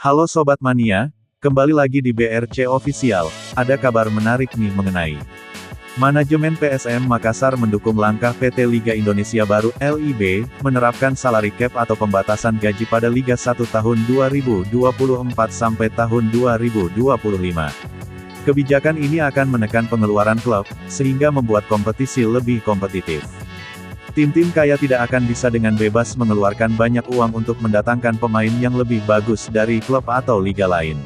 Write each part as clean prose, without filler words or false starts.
Halo Sobat Mania, kembali lagi di BRC Official. Ada kabar menarik nih mengenai manajemen PSM Makassar mendukung langkah PT Liga Indonesia Baru (LIB) menerapkan salary cap atau pembatasan gaji pada Liga 1 tahun 2024 sampai tahun 2025. Kebijakan ini akan menekan pengeluaran klub, sehingga membuat kompetisi lebih kompetitif. Tim-tim kaya tidak akan bisa dengan bebas mengeluarkan banyak uang untuk mendatangkan pemain yang lebih bagus dari klub atau liga lain.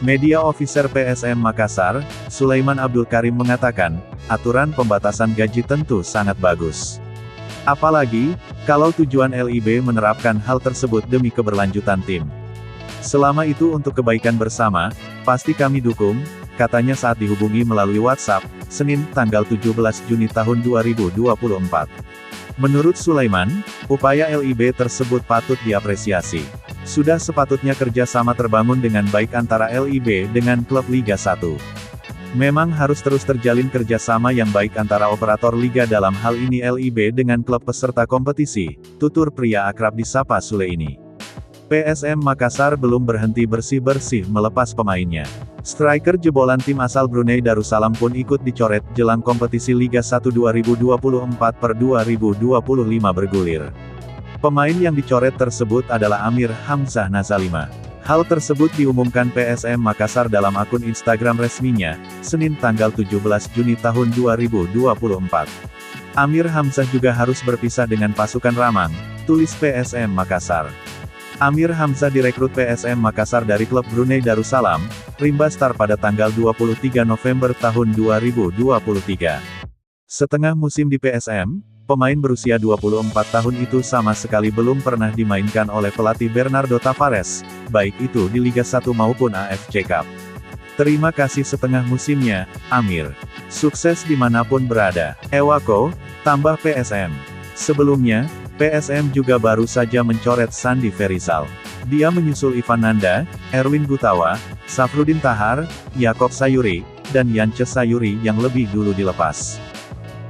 Media officer PSM Makassar, Sulaiman Abdul Karim mengatakan, aturan pembatasan gaji tentu sangat bagus. Apalagi, kalau tujuan LIB menerapkan hal tersebut demi keberlanjutan tim. Selama itu untuk kebaikan bersama, pasti kami dukung, katanya saat dihubungi melalui WhatsApp, Senin, tanggal 17 Juni tahun 2024. Menurut Sulaiman, upaya LIB tersebut patut diapresiasi. Sudah sepatutnya kerjasama terbangun dengan baik antara LIB dengan klub Liga 1. Memang harus terus terjalin kerjasama yang baik antara operator liga dalam hal ini LIB dengan klub peserta kompetisi, tutur pria akrab disapa Sule ini. PSM Makassar belum berhenti bersih-bersih melepas pemainnya. Striker jebolan tim asal Brunei Darussalam pun ikut dicoret jelang kompetisi Liga 1 2024/2025 bergulir. Pemain yang dicoret tersebut adalah Amir Hamzah Nazalima. Hal tersebut diumumkan PSM Makassar dalam akun Instagram resminya, Senin tanggal 17 Juni tahun 2024. Amir Hamzah juga harus berpisah dengan pasukan Ramang, tulis PSM Makassar. Amir Hamzah direkrut PSM Makassar dari klub Brunei Darussalam, Rimba Star pada tanggal 23 November tahun 2023. Setengah musim di PSM, pemain berusia 24 tahun itu sama sekali belum pernah dimainkan oleh pelatih Bernardo Tavares, baik itu di Liga 1 maupun AFC Cup. Terima kasih setengah musimnya, Amir. Sukses dimanapun berada. Ewako, tambah PSM. Sebelumnya, PSM juga baru saja mencoret Sandi Ferizal. Dia menyusul Ivan Nanda, Erwin Gutawa, Safrudin Tahar, Yakob Sayuri, dan Yance Sayuri yang lebih dulu dilepas.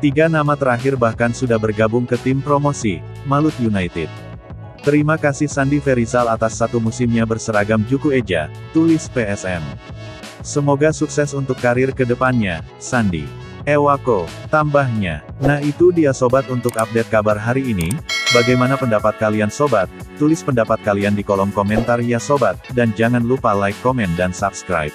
Tiga nama terakhir bahkan sudah bergabung ke tim promosi, Malut United. Terima kasih Sandi Ferizal atas satu musimnya berseragam Juku Eja, tulis PSM. Semoga sukses untuk karir ke depannya, Sandi. Ewako, tambahnya. Nah itu dia sobat untuk update kabar hari ini. Bagaimana pendapat kalian sobat? Tulis pendapat kalian di kolom komentar ya sobat, dan jangan lupa like, komen dan subscribe.